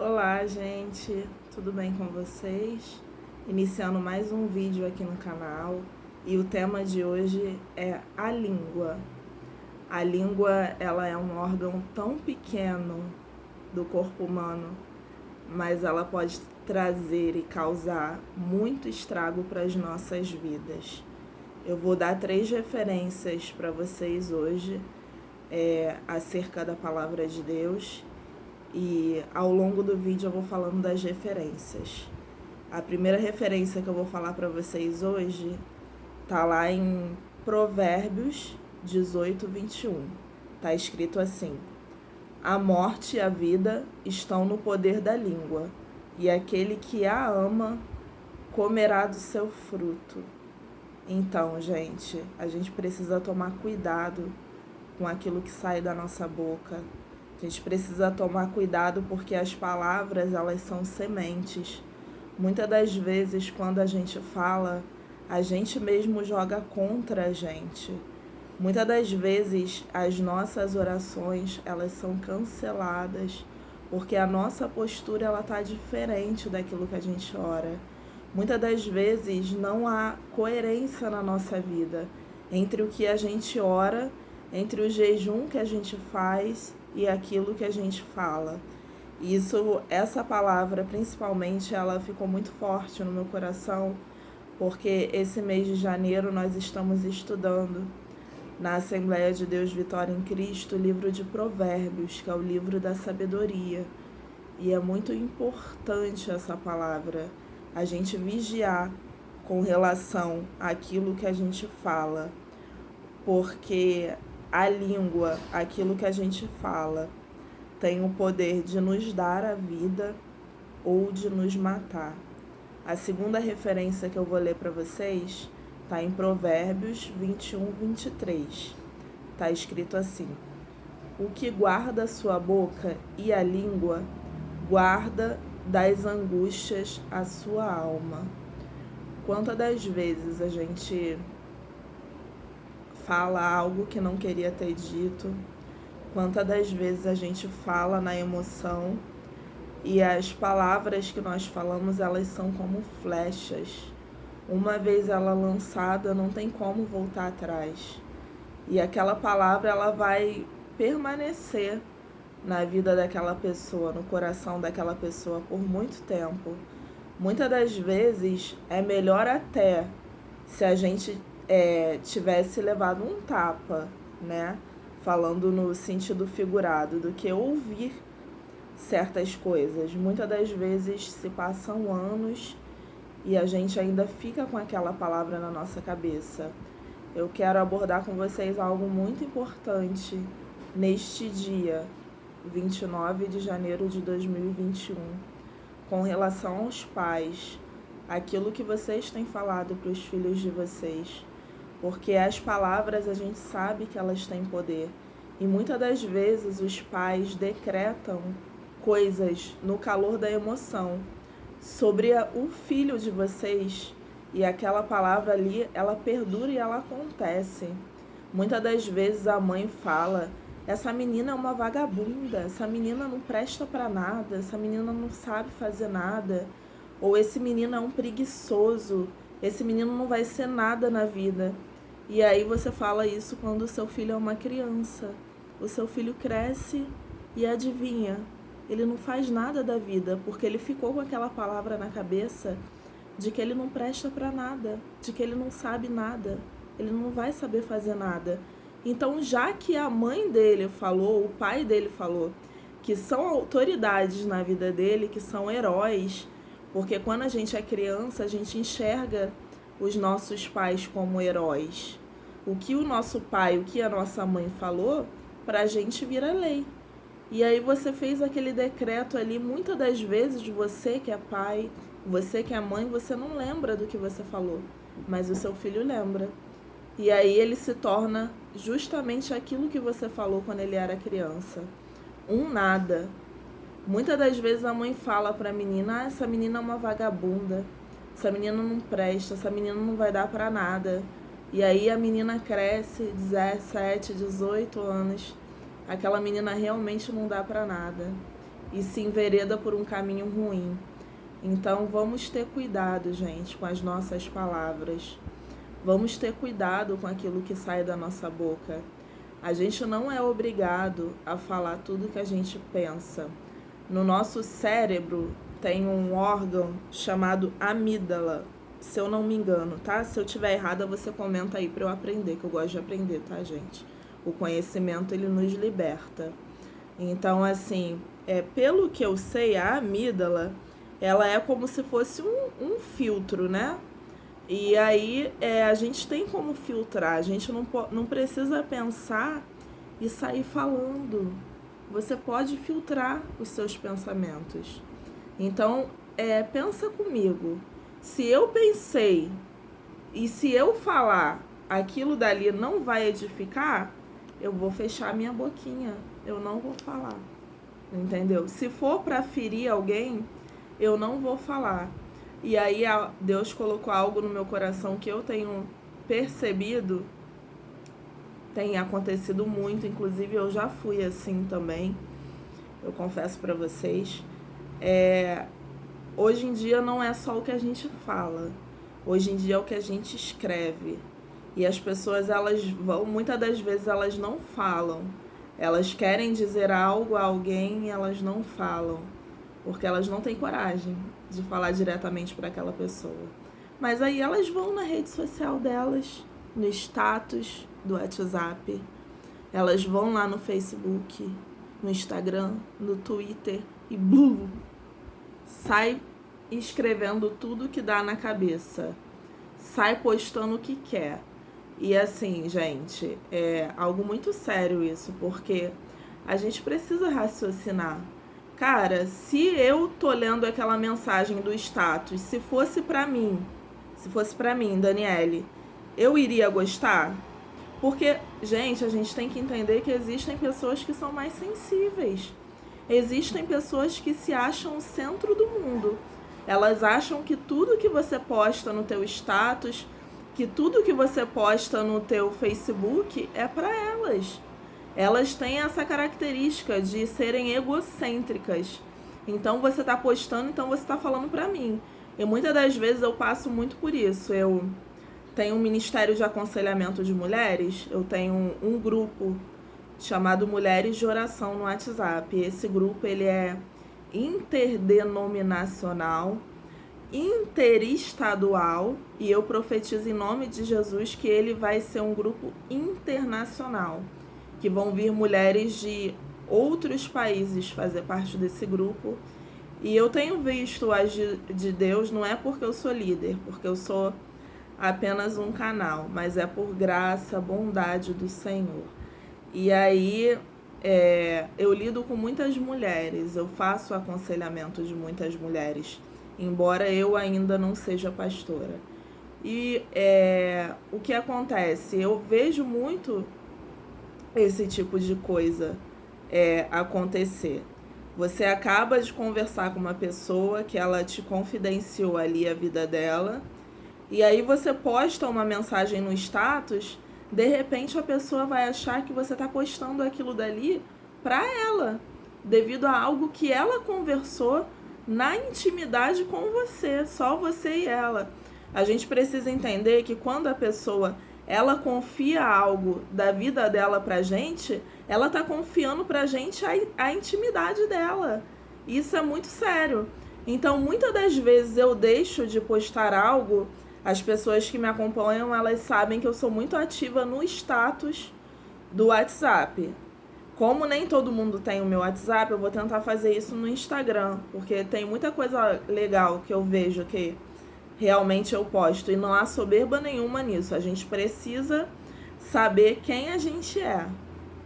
Olá, gente, tudo bem com vocês? Iniciando mais um vídeo aqui no canal e o tema de hoje é a língua. A língua, ela é um órgão tão pequeno do corpo humano, mas ela pode trazer e causar muito estrago para as nossas vidas. Eu vou dar 3 referências para vocês hoje acerca da palavra de Deus. E ao longo do vídeo eu vou falando das referências. A primeira referência que eu vou falar para vocês hoje tá lá em Provérbios 18, 21. Tá escrito assim: a morte e a vida estão no poder da língua, e aquele que a ama comerá do seu fruto. Então, gente, a gente precisa tomar cuidado com aquilo que sai da nossa boca. A gente precisa tomar cuidado porque as palavras, elas são sementes. Muitas das vezes, quando a gente fala, a gente mesmo joga contra a gente. Muitas das vezes, as nossas orações, elas são canceladas porque a nossa postura, ela tá diferente daquilo que a gente ora. Muitas das vezes, não há coerência na nossa vida entre o que a gente ora, entre o jejum que a gente faz e aquilo que a gente fala. Essa palavra, principalmente, ela ficou muito forte no meu coração, porque esse mês de janeiro nós estamos estudando na Assembleia de Deus Vitória em Cristo o livro de Provérbios, que é o livro da sabedoria. E é muito importante essa palavra, a gente vigiar com relação àquilo que a gente fala, porque a língua, aquilo que a gente fala, tem o poder de nos dar a vida ou de nos matar. A segunda referência que eu vou ler para vocês está em Provérbios 21, 23. Está escrito assim: o que guarda a sua boca e a língua, guarda das angústias a sua alma. Quantas das vezes a gente fala algo que não queria ter dito, quantas das vezes a gente fala na emoção e as palavras que nós falamos, elas são como flechas. Uma vez ela lançada, não tem como voltar atrás. E aquela palavra, ela vai permanecer na vida daquela pessoa, no coração daquela pessoa por muito tempo. Muitas das vezes é melhor até se a gente tivesse levado um tapa, né? Falando no sentido figurado, do que ouvir certas coisas. Muitas das vezes se passam anos e a gente ainda fica com aquela palavra na nossa cabeça. Eu quero abordar com vocês algo muito importante neste dia, 29 de janeiro de 2021, com relação aos pais, aquilo que vocês têm falado para os filhos de vocês. Porque as palavras, a gente sabe que elas têm poder. E muitas das vezes os pais decretam coisas no calor da emoção sobre o filho de vocês. E aquela palavra ali, ela perdura e ela acontece. Muitas das vezes a mãe fala: essa menina é uma vagabunda, essa menina não presta para nada, essa menina não sabe fazer nada. Ou esse menino é um preguiçoso, esse menino não vai ser nada na vida. E aí você fala isso quando o seu filho é uma criança. O seu filho cresce e adivinha, ele não faz nada da vida, porque ele ficou com aquela palavra na cabeça de que ele não presta para nada, de que ele não sabe nada, ele não vai saber fazer nada. Então, já que a mãe dele falou, o pai dele falou, que são autoridades na vida dele, que são heróis, porque quando a gente é criança, a gente enxerga os nossos pais como heróis. O que o nosso pai, o que a nossa mãe falou, pra gente vira lei. E aí você fez aquele decreto ali, muitas das vezes você que é pai, você que é mãe, você não lembra do que você falou, mas o seu filho lembra. E aí ele se torna justamente aquilo que você falou quando ele era criança. Um nada. Muitas das vezes a mãe fala pra menina: essa menina é uma vagabunda, essa menina não presta, essa menina não vai dar pra nada. E aí a menina cresce, 17, 18 anos, aquela menina realmente não dá pra nada. e se envereda por um caminho ruim. Então vamos ter cuidado, gente, com as nossas palavras. Vamos ter cuidado com aquilo que sai da nossa boca. A gente não é obrigado a falar tudo que a gente pensa. No nosso cérebro tem um órgão chamado amígdala, se eu não me engano, tá? Se eu tiver errada, você comenta aí para eu aprender, que eu gosto de aprender, tá, gente? O conhecimento, ele nos liberta. Então, assim, pelo que eu sei, a amígdala, ela é como se fosse um filtro, né? E aí a gente tem como filtrar, a gente não precisa pensar e sair falando. Você pode filtrar os seus pensamentos. Então, pensa comigo. Se eu pensei e se eu falar aquilo dali não vai edificar, eu vou fechar minha boquinha. Eu não vou falar. Entendeu? Se for para ferir alguém, eu não vou falar. E aí Deus colocou algo no meu coração que eu tenho percebido, tem acontecido muito, inclusive eu já fui assim também, eu confesso para vocês. Hoje em dia não é só o que a gente fala, hoje em dia é o que a gente escreve. E as pessoas, muitas das vezes elas não falam, elas querem dizer algo a alguém e elas não falam, porque elas não têm coragem de falar diretamente para aquela pessoa. Mas aí elas vão na rede social delas, no status do WhatsApp, elas vão lá no Facebook, no Instagram, no Twitter e blum, sai escrevendo tudo que dá na cabeça, sai postando o que quer. E assim, gente, é algo muito sério isso, porque a gente precisa raciocinar. Cara, se eu tô lendo aquela mensagem do status, se fosse pra mim, Daniele, eu iria gostar? Porque, gente, a gente tem que entender que existem pessoas que são mais sensíveis. Existem pessoas que se acham o centro do mundo. Elas acham que tudo que você posta no teu status, que tudo que você posta no teu Facebook é pra elas. Elas têm essa característica de serem egocêntricas. Então você tá postando, então você tá falando pra mim. E muitas das vezes eu passo muito por isso. Eu tenho um ministério de aconselhamento de mulheres, eu tenho um grupo chamado Mulheres de Oração no WhatsApp. Esse grupo ele é interdenominacional, interestadual, e eu profetizo em nome de Jesus que ele vai ser um grupo internacional, que vão vir mulheres de outros países fazer parte desse grupo. E eu tenho visto o agir de Deus, não é porque eu sou líder, porque eu sou apenas um canal, mas é por graça, bondade do Senhor. E aí eu lido com muitas mulheres, eu faço aconselhamento de muitas mulheres, embora eu ainda não seja pastora. E o que acontece? Eu vejo muito esse tipo de coisa acontecer. Você acaba de conversar com uma pessoa que ela te confidenciou ali a vida dela, e aí você posta uma mensagem no status, de repente a pessoa vai achar que você está postando aquilo dali para ela, devido a algo que ela conversou na intimidade com você, só você e ela. A gente precisa entender que quando a pessoa ela confia algo da vida dela pra gente, ela tá confiando pra gente a intimidade dela. Isso é muito sério. Então, muitas das vezes eu deixo de postar algo, as pessoas que me acompanham, elas sabem que eu sou muito ativa no status do WhatsApp. Como nem todo mundo tem o meu WhatsApp, eu vou tentar fazer isso no Instagram, porque tem muita coisa legal que eu vejo que realmente eu posto, e não há soberba nenhuma nisso. A gente precisa saber quem a gente é.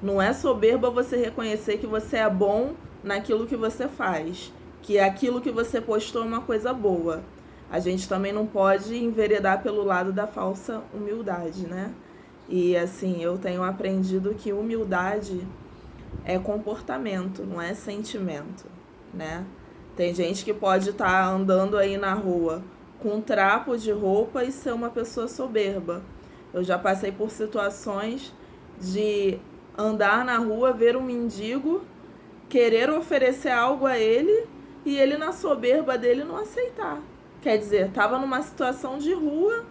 Não é soberba você reconhecer que você é bom naquilo que você faz, que aquilo que você postou é uma coisa boa. A gente também não pode enveredar pelo lado da falsa humildade, né? E assim, eu tenho aprendido que humildade é comportamento, não é sentimento, né? Tem gente que pode estar andando aí na rua com um trapo de roupa e ser uma pessoa soberba. Eu já passei por situações de andar na rua, ver um mendigo querer oferecer algo a ele e ele, na soberba dele, não aceitar. Quer dizer, estava numa situação de rua,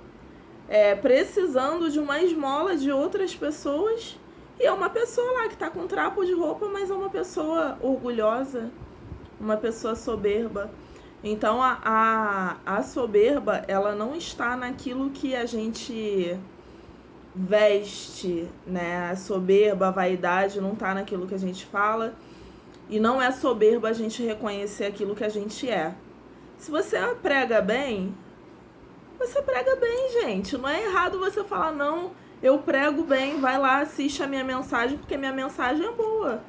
precisando de uma esmola de outras pessoas, e é uma pessoa lá que está com trapo de roupa, mas é uma pessoa orgulhosa, uma pessoa soberba. Então a soberba, ela não está naquilo que a gente veste, né? A soberba, a vaidade não está naquilo que a gente fala. E não é soberba a gente reconhecer aquilo que a gente é. Se você prega bem, você prega bem, gente. Não é errado você falar, não, eu prego bem, vai lá, assiste a minha mensagem, porque minha mensagem é boa.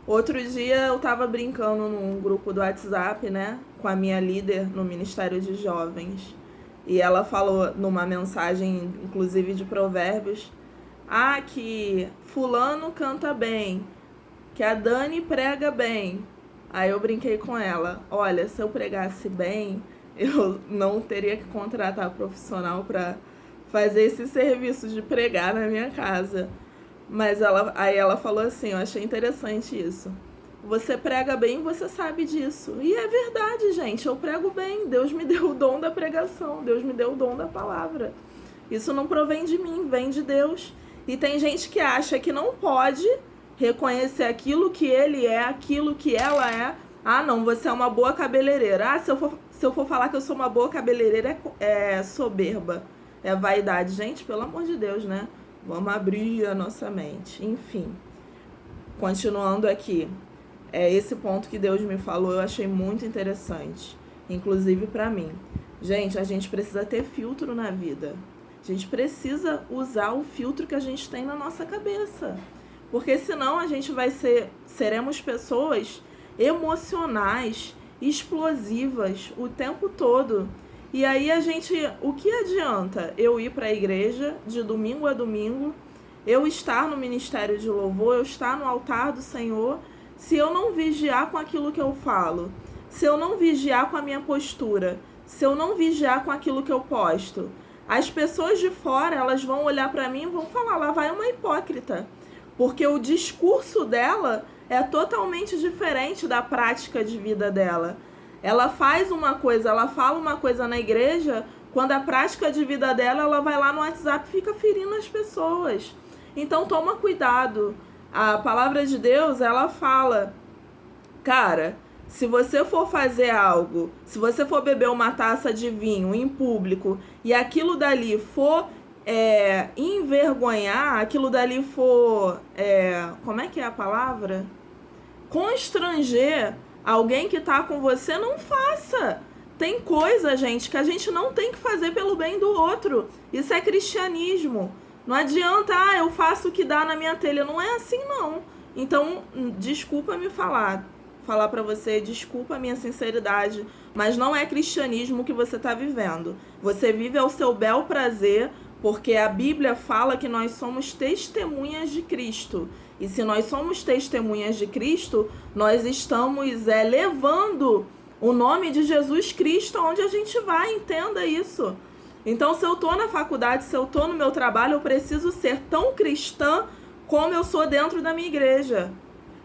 Outro dia eu tava brincando num grupo do WhatsApp, né, com a minha líder no Ministério de Jovens. E ela falou numa mensagem, inclusive de Provérbios, que fulano canta bem, que a Dani prega bem. Aí eu brinquei com ela, olha, se eu pregasse bem, eu não teria que contratar profissional para fazer esse serviço de pregar na minha casa. Mas aí ela falou assim, eu achei interessante isso. Você prega bem, você sabe disso. E é verdade, gente, eu prego bem. Deus me deu o dom da pregação, Deus me deu o dom da palavra. Isso não provém de mim, vem de Deus. E tem gente que acha que não pode reconhecer aquilo que ele é, aquilo que ela é. Não, você é uma boa cabeleireira. Se eu for falar que eu sou uma boa cabeleireira, é soberba, é vaidade. Gente, pelo amor de Deus, né? Vamos abrir a nossa mente. Enfim, continuando aqui. Esse ponto que Deus me falou, eu achei muito interessante. Inclusive para mim. Gente, a gente precisa ter filtro na vida. A gente precisa usar o filtro que a gente tem na nossa cabeça. Porque senão a gente seremos pessoas emocionais, explosivas o tempo todo. E aí o que adianta eu ir para a igreja de domingo a domingo, eu estar no ministério de louvor, eu estar no altar do Senhor, se eu não vigiar com aquilo que eu falo, se eu não vigiar com a minha postura, se eu não vigiar com aquilo que eu posto, as pessoas de fora, elas vão olhar para mim e vão falar, lá vai uma hipócrita. Porque o discurso dela é totalmente diferente da prática de vida dela. Ela faz uma coisa, ela fala uma coisa na igreja, quando a prática de vida dela, ela vai lá no WhatsApp e fica ferindo as pessoas. Então toma cuidado. A palavra de Deus, ela fala, cara, se você for fazer algo, se você for beber uma taça de vinho em público e aquilo dali for envergonhar, aquilo dali for, como é que é a palavra? Constranger alguém que tá com você, não faça. Tem coisa, gente, que a gente não tem que fazer pelo bem do outro. Isso é cristianismo. Não adianta, eu faço o que dá na minha telha. Não é assim, não. Então, desculpa me falar pra você, desculpa a minha sinceridade, mas não é cristianismo que você tá vivendo. Você vive ao seu bel prazer, porque a Bíblia fala que nós somos testemunhas de Cristo. E se nós somos testemunhas de Cristo, nós estamos levando o nome de Jesus Cristo onde a gente vai, entenda isso. Então, se eu estou na faculdade, se eu estou no meu trabalho, eu preciso ser tão cristã como eu sou dentro da minha igreja.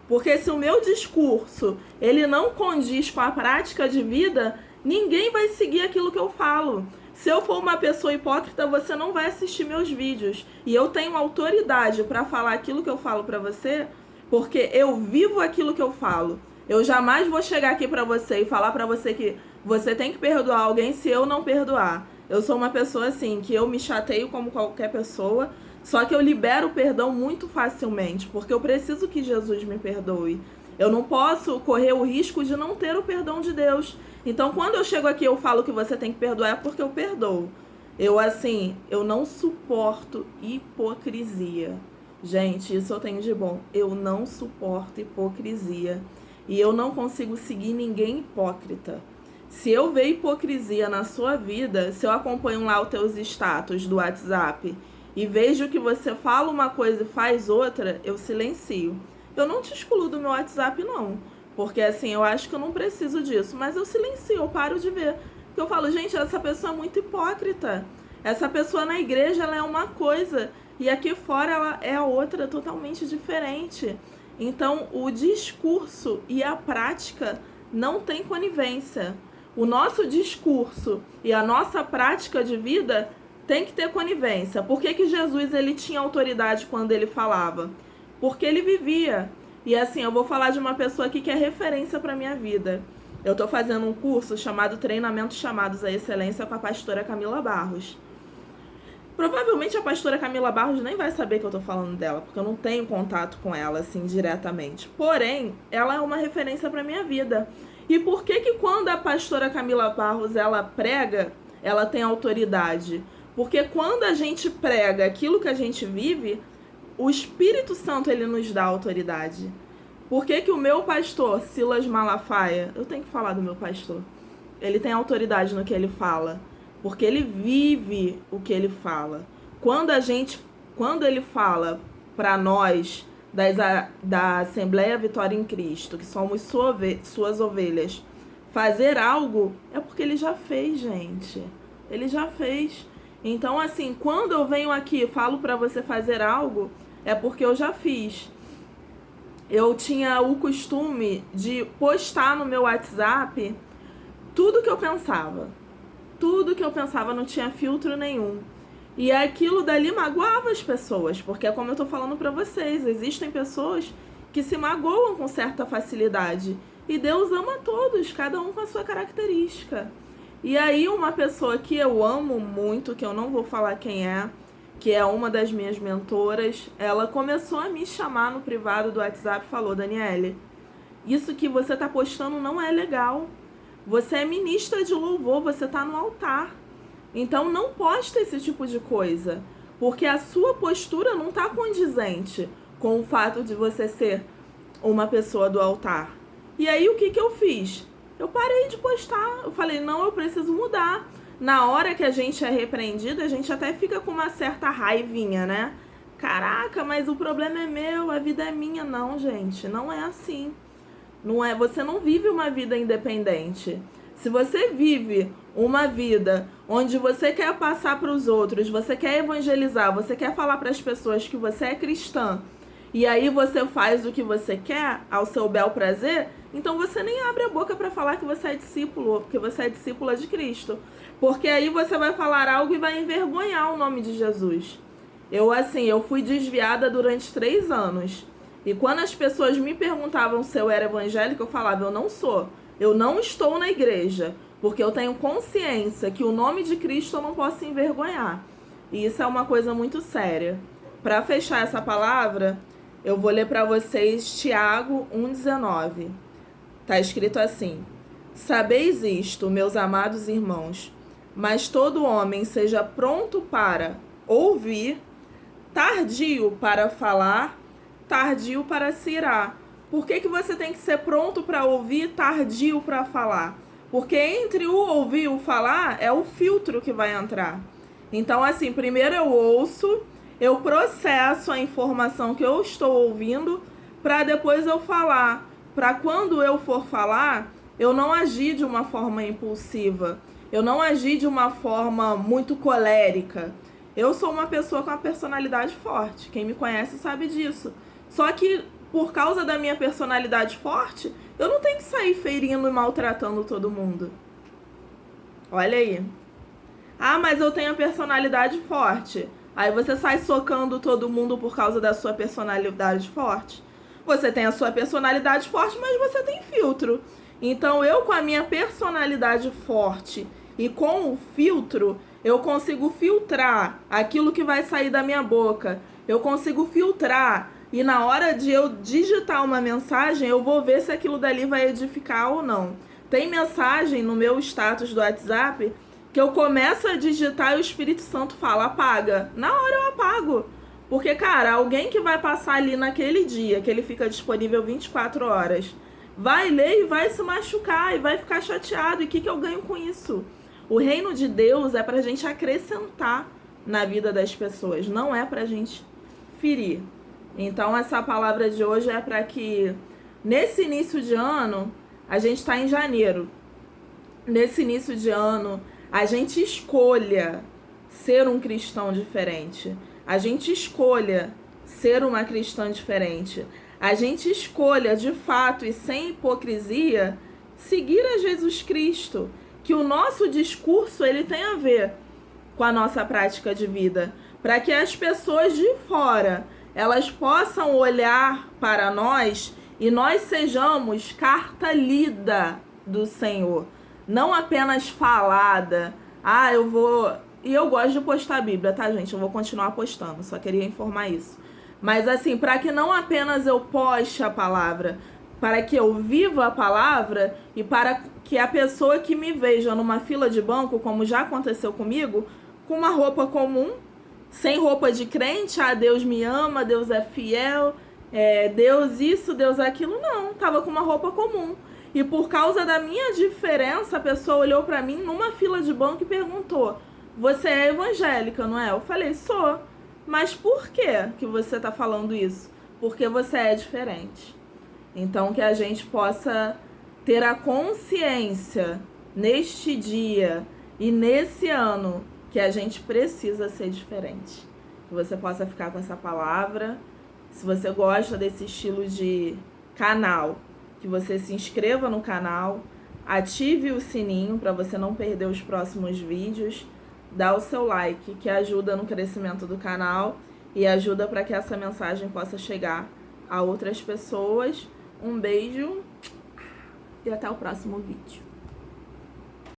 Porque se o meu discurso ele não condiz com a prática de vida, ninguém vai seguir aquilo que eu falo. Se eu for uma pessoa hipócrita, você não vai assistir meus vídeos. E eu tenho autoridade para falar aquilo que eu falo para você, porque eu vivo aquilo que eu falo. Eu jamais vou chegar aqui para você e falar para você que você tem que perdoar alguém se eu não perdoar. Eu sou uma pessoa assim, que eu me chateio como qualquer pessoa, só que eu libero o perdão muito facilmente, porque eu preciso que Jesus me perdoe. Eu não posso correr o risco de não ter o perdão de Deus. Então, quando eu chego aqui e eu falo que você tem que perdoar, é porque eu perdoo. Eu não suporto hipocrisia. Gente, isso eu tenho de bom. Eu não suporto hipocrisia. E eu não consigo seguir ninguém hipócrita. Se eu ver hipocrisia na sua vida, se eu acompanho lá os teus status do WhatsApp e vejo que você fala uma coisa e faz outra, eu silencio. Eu não te excluo do meu WhatsApp, não. Porque assim, eu acho que eu não preciso disso. Mas eu silencio, eu paro de ver. Porque eu falo, gente, essa pessoa é muito hipócrita. Essa pessoa na igreja, ela é uma coisa. E aqui fora, ela é outra, totalmente diferente. Então, o discurso e a prática não tem conivência. O nosso discurso e a nossa prática de vida tem que ter conivência. Por que Jesus ele tinha autoridade quando ele falava? Porque ele vivia. E assim, eu vou falar de uma pessoa aqui que é referência para minha vida. Eu estou fazendo um curso chamado Treinamentos Chamados à Excelência com a pastora Camila Barros. Provavelmente a pastora Camila Barros nem vai saber que eu tô falando dela, porque eu não tenho contato com ela, assim, diretamente. Porém, ela é uma referência pra minha vida. E por que que quando a pastora Camila Barros, ela prega, ela tem autoridade? Porque quando a gente prega aquilo que a gente vive, o Espírito Santo, ele nos dá autoridade. Por que que o meu pastor, Silas Malafaia, eu tenho que falar do meu pastor, ele tem autoridade no que ele fala? Porque ele vive o que ele fala. Quando ele fala para nós da Assembleia Vitória em Cristo, que somos suas ovelhas, fazer algo, é porque ele já fez, gente. Ele já fez. Então, assim, quando eu venho aqui e falo para você fazer algo, é porque eu já fiz. Eu tinha o costume de postar no meu WhatsApp tudo que eu pensava. Tudo que eu pensava, não tinha filtro nenhum. E aquilo dali magoava as pessoas, porque é como eu tô falando pra vocês, existem pessoas que se magoam com certa facilidade. E Deus ama todos, cada um com a sua característica. E aí uma pessoa que eu amo muito, que eu não vou falar quem é, que é uma das minhas mentoras, ela começou a me chamar no privado do WhatsApp e falou: Daniele, isso que você tá postando não é legal. Você é ministra de louvor, você está no altar. Então não posta esse tipo de coisa, porque a sua postura não está condizente com o fato de você ser uma pessoa do altar. E aí o que eu fiz? Eu parei de postar. Eu falei, não, eu preciso mudar. Na hora que a gente é repreendida, a gente até fica com uma certa raivinha, né? Caraca, mas o problema é meu, a vida é minha. Não, gente, não é assim. Não é, você não vive uma vida independente. Se você vive uma vida onde você quer passar para os outros, você quer evangelizar, você quer falar para as pessoas que você é cristã, e aí você faz o que você quer ao seu bel prazer, então você nem abre a boca para falar que você é discípulo, porque você é discípula de Cristo. Porque aí você vai falar algo e vai envergonhar o nome de Jesus. Eu fui desviada durante 3 anos. E quando as pessoas me perguntavam se eu era evangélica, eu falava, eu não sou. Eu não estou na igreja, porque eu tenho consciência que o nome de Cristo eu não posso envergonhar. E isso é uma coisa muito séria. Para fechar essa palavra, eu vou ler para vocês Tiago 1,19. Está escrito assim: Sabeis isto, meus amados irmãos, mas todo homem seja pronto para ouvir, tardio para falar, tardio para se irar. Por que você tem que ser pronto para ouvir, tardio para falar? Porque entre o ouvir e o falar é o filtro que vai entrar. Então, assim, primeiro eu ouço, eu processo a informação que eu estou ouvindo para depois eu falar. Para quando eu for falar, eu não agir de uma forma impulsiva. Eu não agir de uma forma muito colérica. Eu sou uma pessoa com uma personalidade forte. Quem me conhece sabe disso. Só que, por causa da minha personalidade forte, eu não tenho que sair ferindo e maltratando todo mundo. Olha aí. Ah, mas eu tenho a personalidade forte. Aí você sai socando todo mundo por causa da sua personalidade forte. Você tem a sua personalidade forte, mas você tem filtro. Então, eu com a minha personalidade forte e com o filtro, eu consigo filtrar aquilo que vai sair da minha boca. Eu consigo filtrar. E na hora de eu digitar uma mensagem, eu vou ver se aquilo dali vai edificar ou não. Tem mensagem no meu status do WhatsApp que eu começo a digitar e o Espírito Santo fala, apaga. Na hora eu apago. Porque, cara, alguém que vai passar ali naquele dia, que ele fica disponível 24 horas, vai ler e vai se machucar e vai ficar chateado. E o que eu ganho com isso? O reino de Deus é pra gente acrescentar na vida das pessoas, não é pra gente ferir. Então, essa palavra de hoje é para que, nesse início de ano, a gente está em janeiro. Nesse início de ano, a gente escolha ser um cristão diferente. A gente escolha ser uma cristã diferente. a gente escolha de fato e sem hipocrisia seguir a Jesus Cristo, que o nosso discurso ele tem a ver com a nossa prática de vida, para que as pessoas de fora elas possam olhar para nós e nós sejamos carta lida do Senhor, não apenas falada. Ah, eu vou... E eu gosto de postar a Bíblia, tá, gente? Eu vou continuar postando, só queria informar isso. Mas assim, para que não apenas eu poste a palavra, para que eu viva a palavra e para que a pessoa que me veja numa fila de banco, como já aconteceu comigo, com uma roupa comum, sem roupa de crente, ah, Deus me ama, Deus é fiel, Deus isso, Deus aquilo, não, tava com uma roupa comum. E por causa da minha diferença, a pessoa olhou pra mim numa fila de banco e perguntou: você é evangélica, não é? Eu falei: sou. Mas por que você tá falando isso? Porque você é diferente. Então que a gente possa ter a consciência neste dia e nesse ano que a gente precisa ser diferente. Que você possa ficar com essa palavra. Se você gosta desse estilo de canal, que você se inscreva no canal, ative o sininho para você não perder os próximos vídeos, dá o seu like, que ajuda no crescimento do canal e ajuda para que essa mensagem possa chegar a outras pessoas. Um beijo e até o próximo vídeo.